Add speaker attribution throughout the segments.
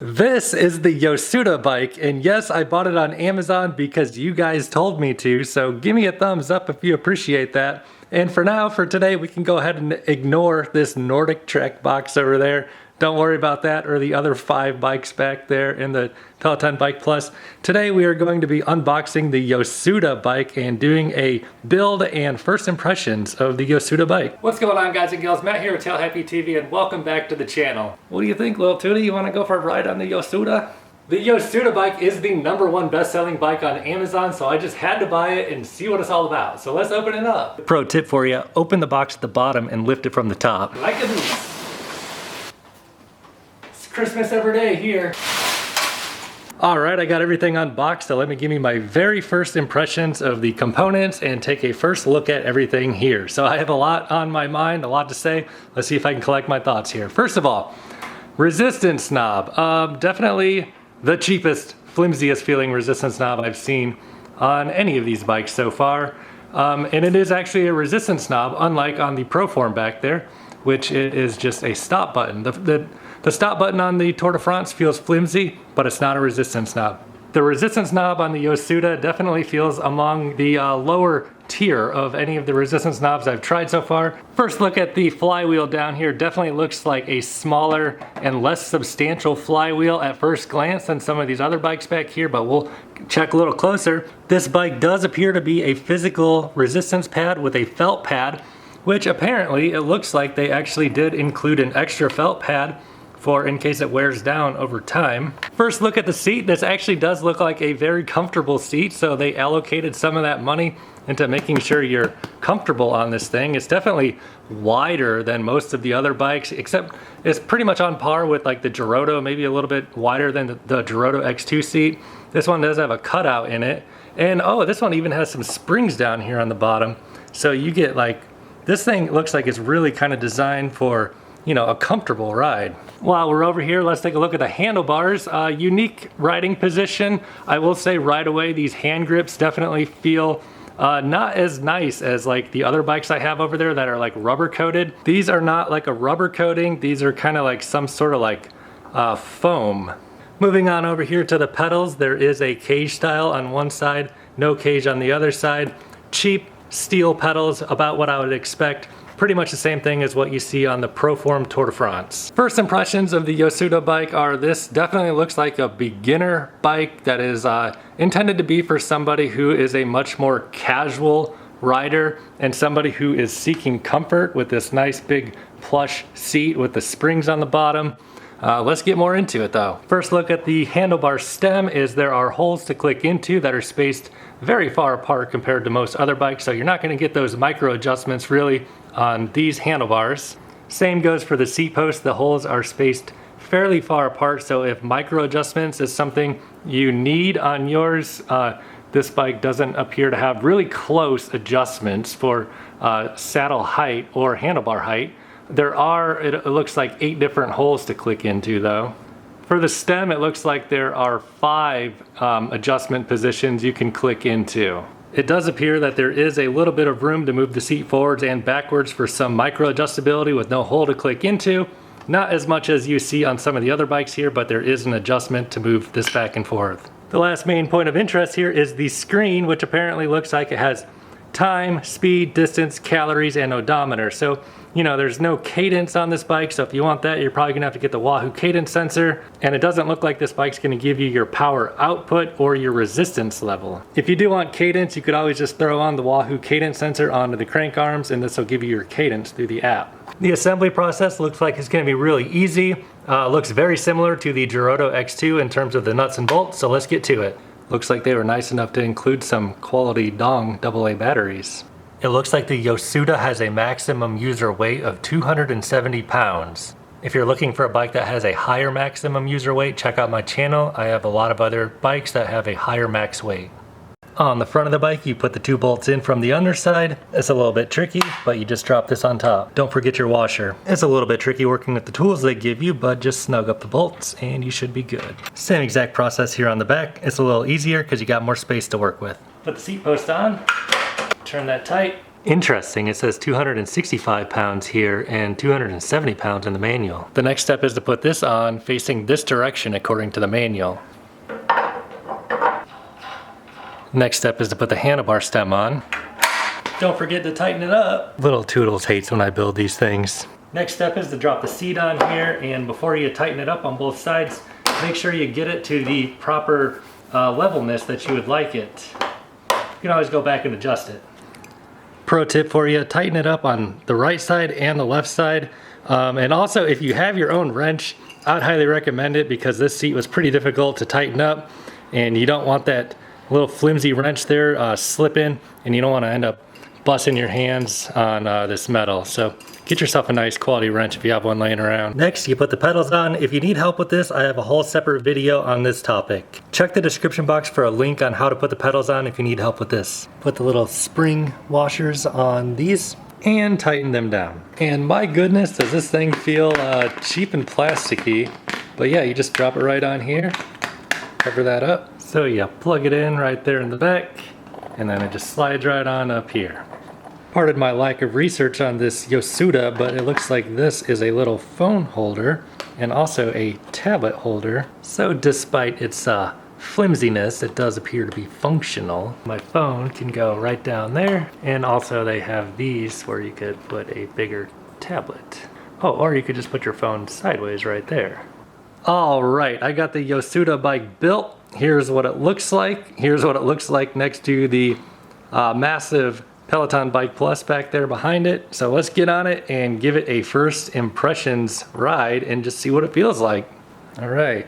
Speaker 1: This is the Yosuda bike, and yes, I bought it on Amazon because you guys told me to, so give me a thumbs up if you appreciate that. And for now, for today, we can go ahead and ignore this Nordic Trek box over there. Don't worry about that or the other 5 bikes back there in the Peloton Bike Plus. Today we are going to be unboxing the Yosuda bike and doing a build and first impressions of the Yosuda bike. What's going on, guys and gals? Matt here with Tail Happy TV, and welcome back to the channel. What do you think, little Tootie? You want to go for a ride on the Yosuda? The Yosuda bike is the #1 best-selling bike on Amazon, so I just had to buy it and see what it's all about. So let's open it up. Pro tip for you, open the box at the bottom and lift it from the top. Like a moose. Christmas every day here. All right, I got everything unboxed, so let me give you my very first impressions of the components and take a first look at everything here. So I have a lot on my mind, a lot to say. Let's see if I can collect my thoughts here. First of all, resistance knob. Definitely the cheapest, flimsiest feeling resistance knob I've seen on any of these bikes so far. And it is actually a resistance knob, unlike on the Proform back there, which it is just a stop button. The stop button on the Tour de France feels flimsy, but it's not a resistance knob. The resistance knob on the Yosuda definitely feels among the lower tier of any of the resistance knobs I've tried so far. First look at the flywheel down here. Definitely looks like a smaller and less substantial flywheel at first glance than some of these other bikes back here, but we'll check a little closer. This bike does appear to be a physical resistance pad with a felt pad, which apparently it looks like they actually did include an extra felt pad for in case it wears down over time. First look at the seat. This actually does look like a very comfortable seat, so they allocated some of that money into making sure you're comfortable on this thing. It's definitely wider than most of the other bikes, except it's pretty much on par with like the Joroto, maybe a little bit wider than the Joroto X2 seat. This one does have a cutout in it. And oh, this one even has some springs down here on the bottom. So you get like, this thing looks like it's really kind of designed for, you know, a comfortable ride. While we're over here, let's take a look at the handlebars. Unique riding position. I will say right away, these hand grips definitely feel not as nice as like the other bikes I have over there that are like rubber coated. These are not like a rubber coating. These are kind of like some sort of like foam. Moving on over here to the pedals, there is a cage style on one side, no cage on the other side. Cheap steel pedals, about what I would expect. Pretty much the same thing as what you see on the Proform Tour de France. First impressions of the Yosuda bike are this definitely looks like a beginner bike that is intended to be for somebody who is a much more casual rider and somebody who is seeking comfort with this nice big plush seat with the springs on the bottom. Let's get more into it though. First look at the handlebar stem is there are holes to click into that are spaced very far apart compared to most other bikes, so you're not going to get those micro adjustments really on these handlebars. Same goes for the seat post. The holes are spaced fairly far apart, so if micro adjustments is something you need on yours, this bike doesn't appear to have really close adjustments for saddle height or handlebar height. There are, it looks like 8 different holes to click into though. For the stem, it looks like there are 5 adjustment positions you can click into. It does appear that there is a little bit of room to move the seat forwards and backwards for some micro adjustability with no hole to click into. Not as much as you see on some of the other bikes here, but there is an adjustment to move this back and forth. The last main point of interest here is the screen, which apparently looks like it has time, speed, distance, calories, and odometer. So, you know, there's no cadence on this bike, so if you want that, you're probably gonna have to get the Wahoo cadence sensor, and it doesn't look like this bike's gonna give you your power output or your resistance level. If you do want cadence, you could always just throw on the Wahoo cadence sensor onto the crank arms, and this will give you your cadence through the app. The assembly process looks like it's gonna be really easy. Looks very similar to the Joroto X2 in terms of the nuts and bolts, so let's get to it. Looks like they were nice enough to include some quality Dong AA batteries. It looks like the Yosuda has a maximum user weight of 270 pounds. If you're looking for a bike that has a higher maximum user weight, check out my channel. I have a lot of other bikes that have a higher max weight. On the front of the bike, you put the 2 bolts in from the underside. It's a little bit tricky, but you just drop this on top. Don't forget your washer. It's a little bit tricky working with the tools they give you, but just snug up the bolts and you should be good. Same exact process here on the back. It's a little easier because you got more space to work with. Put the seat post on, turn that tight, Interesting, it says 265 pounds here and 270 pounds in the manual. The next step is to put this on facing this direction according to the manual. Next step is to put the handlebar stem on. Don't forget to tighten it up. Little Toodles hates when I build these things. Next step is to drop the seat on here, and before you tighten it up on both sides, make sure you get it to the proper levelness that you would like it. You can always go back and adjust it. Pro tip for you, tighten it up on the right side and the left side. And also, if you have your own wrench, I'd highly recommend it because this seat was pretty difficult to tighten up, and you don't want that little flimsy wrench there slipping, and you don't want to end up busting your hands on this metal. So get yourself a nice quality wrench if you have one laying around. Next, you put the pedals on. If you need help with this, I have a whole separate video on this topic. Check the description box for a link on how to put the pedals on if you need help with this. Put the little spring washers on these and tighten them down. And my goodness, does this thing feel cheap and plasticky. But yeah, you just drop it right on here, cover that up. So yeah, plug it in right there in the back, and then it just slides right on up here. Pardon my lack of research on this Yosuda, but it looks like this is a little phone holder and also a tablet holder. So despite its flimsiness, it does appear to be functional. My phone can go right down there, and also they have these where you could put a bigger tablet. Oh, or you could just put your phone sideways right there. All right, I got the Yosuda Bike built. Here's what it looks like. Here's what it looks like next to the massive Peloton Bike Plus back there behind it. So let's get on it and give it a first impressions ride and just see what it feels like. All right,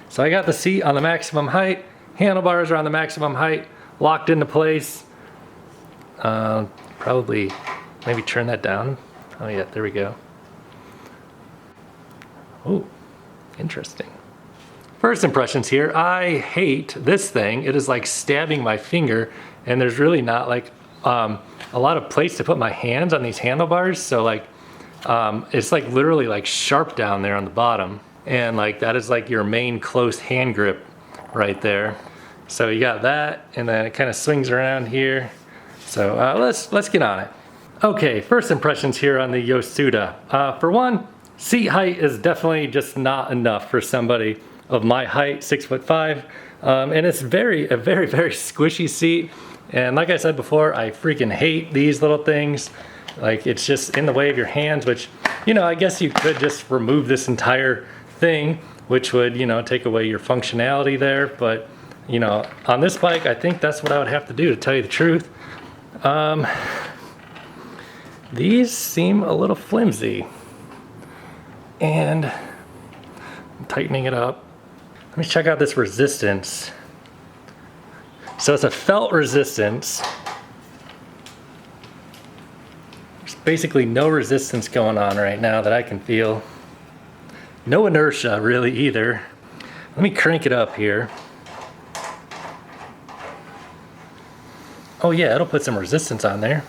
Speaker 1: so I got the seat on the maximum height, handlebars are on the maximum height, locked into place. Probably maybe turn that down. Oh yeah, there we go. Oh, interesting. First impressions here, I hate this thing. It is like stabbing my finger, and there's really not like a lot of place to put my hands on these handlebars. So like, it's like literally like sharp down there on the bottom. And like that is like your main close hand grip right there. So you got that, and then it kind of swings around here. So let's get on it. Okay, first impressions here on the Yosuda. For one, seat height is definitely just not enough for somebody of my height, 6'5", and it's a very, very squishy seat. And like I said before, I freaking hate these little things. Like it's just in the way of your hands, which, you know, I guess you could just remove this entire thing, which would, you know, take away your functionality there. But, you know, on this bike, I think that's what I would have to do, to tell you the truth. These seem a little flimsy, and I'm tightening it up. Let me check out this resistance. So it's a felt resistance. There's basically no resistance going on right now that I can feel. No inertia really either. Let me crank it up here. Oh yeah, it'll put some resistance on there.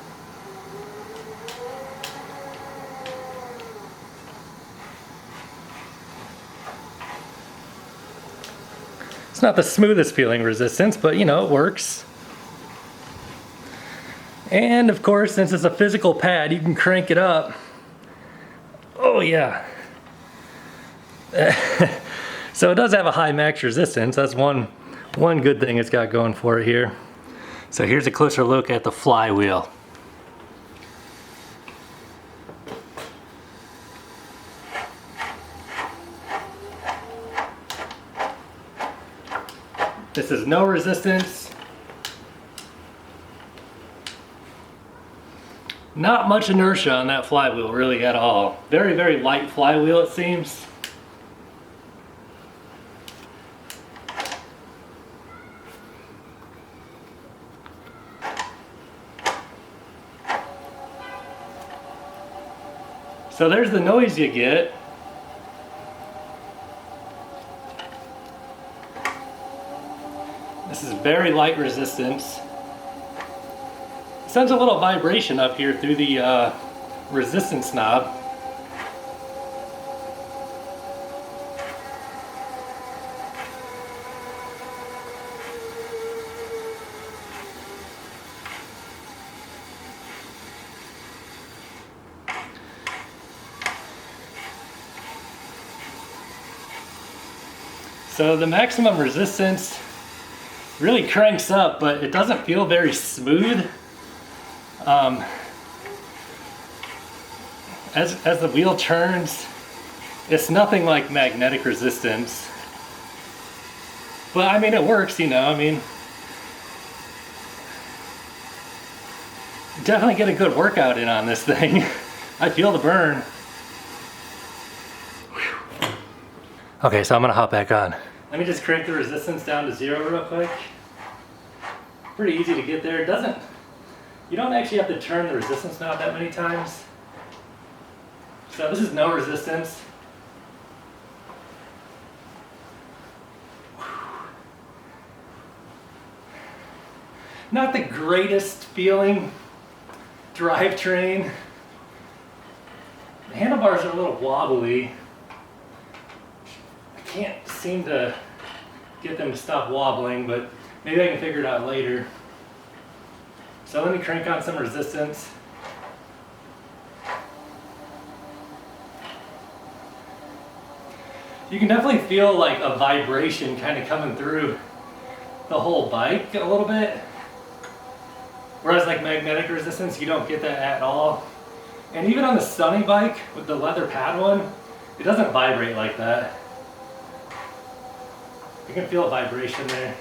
Speaker 1: It's not the smoothest feeling resistance, but you know, it works. And of course, since it's a physical pad, you can crank it up. Oh yeah. So it does have a high max resistance. That's one good thing it's got going for it here. So here's a closer look at the flywheel. This is no resistance. Not much inertia on that flywheel really at all. Very light flywheel it seems. So there's the noise you get. This is very light resistance. Sends a little vibration up here through the resistance knob. So the maximum resistance really cranks up, but it doesn't feel very smooth. As the wheel turns, it's nothing like magnetic resistance. But I mean, it works, you know, I mean, definitely get a good workout in on this thing. I feel the burn. Whew. Okay, so I'm gonna hop back on. Let me just crank the resistance down to 0 real quick. Pretty easy to get there. You don't actually have to turn the resistance knob that many times. So this is no resistance. Not the greatest feeling drivetrain. The handlebars are a little wobbly. I can't seem to get them to stop wobbling, but maybe I can figure it out later. So let me crank on some resistance. You can definitely feel like a vibration kind of coming through the whole bike a little bit. Whereas like magnetic resistance, you don't get that at all. And even on the Sunny bike with the leather pad one, it doesn't vibrate like that. You can feel a vibration there.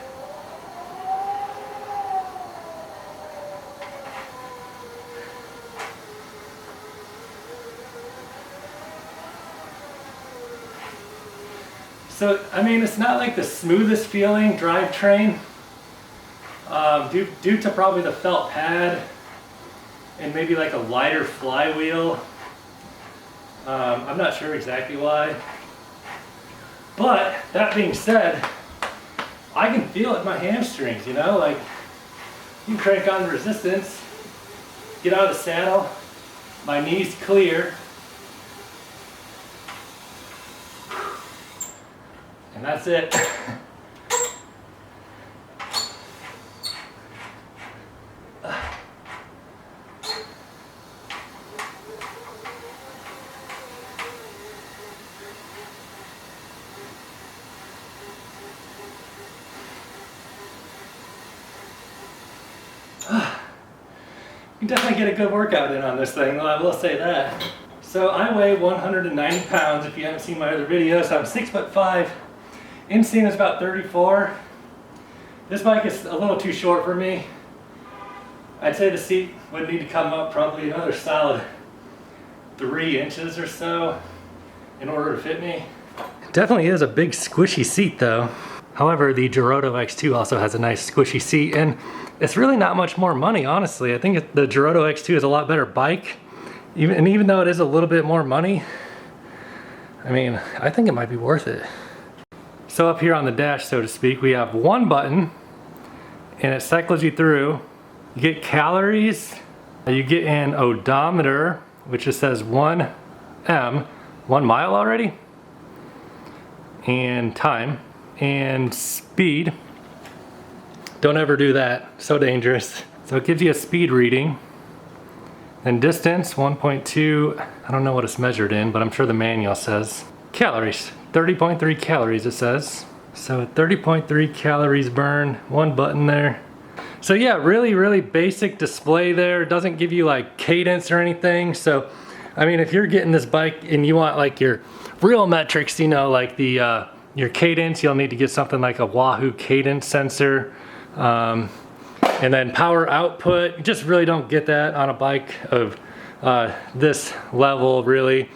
Speaker 1: So, I mean, it's not like the smoothest feeling drivetrain. Due to probably the felt pad and maybe like a lighter flywheel. I'm not sure exactly why. But that being said, I can feel it in my hamstrings, you know, like you crank on the resistance, get out of the saddle, my knees clear, and that's it. You can definitely get a good workout in on this thing, I will say that. So I weigh 190 pounds if you haven't seen my other videos. I'm 6'5". Inseam is about 34. This bike is a little too short for me. I'd say the seat would need to come up probably another solid 3 inches or so in order to fit me. It definitely is a big squishy seat though. However, the Joroto X2 also has a nice squishy seat, and it's really not much more money, honestly. I think the Joroto X2 is a lot better bike. Even though it is a little bit more money, I mean, I think it might be worth it. So up here on the dash, so to speak, we have one button, and it cycles you through. You get calories, you get an odometer, which just says 1M, 1 mile already, and time, and speed. Don't ever do that, so dangerous. So it gives you a speed reading. And distance, 1.2, I don't know what it's measured in, but I'm sure the manual says. Calories, 30.3 calories it says. So 30.3 calories burn, one button there. So yeah, really basic display there. It doesn't give you like cadence or anything. So, I mean, if you're getting this bike and you want like your real metrics, you know, like the your cadence, you'll need to get something like a Wahoo cadence sensor. And then power output, you just really don't get that on a bike of this level, really.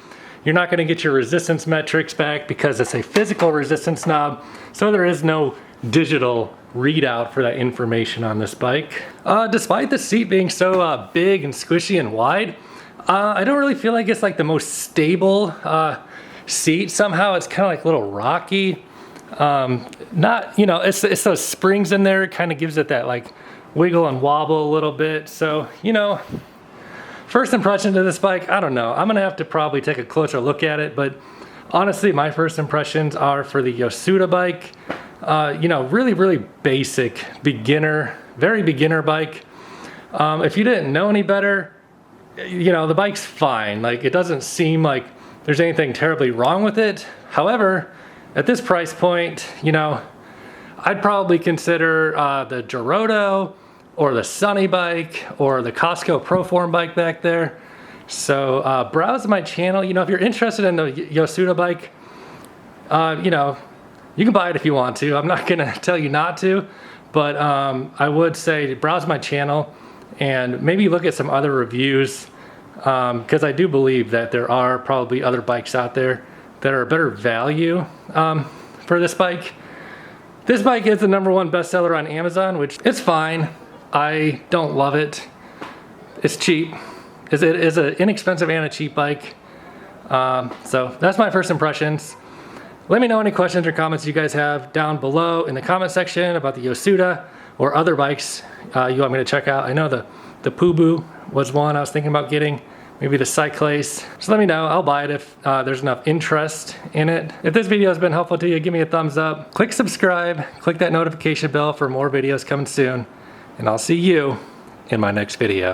Speaker 1: You're not gonna get your resistance metrics back because it's a physical resistance knob, so there is no digital readout for that information on this bike. Despite the seat being so big and squishy and wide, I don't really feel like it's like the most stable seat. Somehow it's kind of like a little rocky. Not, you know, it's those springs in there, it kind of gives it that like wiggle and wobble a little bit. So, you know, first impression of this bike, I don't know. I'm gonna have to probably take a closer look at it, but honestly, my first impressions are for the Yosuda Bike. You know, really basic, beginner, very beginner bike. If you didn't know any better, you know, the bike's fine. Like, it doesn't seem like there's anything terribly wrong with it. However, at this price point, you know, I'd probably consider the Joroto or the Sunny Bike or the Costco Proform bike back there. So browse my channel. You know, if you're interested in the Yosuda bike, you know, you can buy it if you want to. I'm not gonna tell you not to, but I would say browse my channel and maybe look at some other reviews, because I do believe that there are probably other bikes out there that are a better value for this bike. This bike is the #1 bestseller on Amazon, which it's fine. I don't love it. It's cheap. It is an inexpensive and a cheap bike. So that's my first impressions. Let me know any questions or comments you guys have down below in the comment section about the Yosuda or other bikes you want me to check out. I know the Pubu was one I was thinking about getting, maybe the Cyclace. So let me know, I'll buy it if there's enough interest in it. If this video has been helpful to you, give me a thumbs up. Click subscribe, click that notification bell for more videos coming soon, and I'll see you in my next video.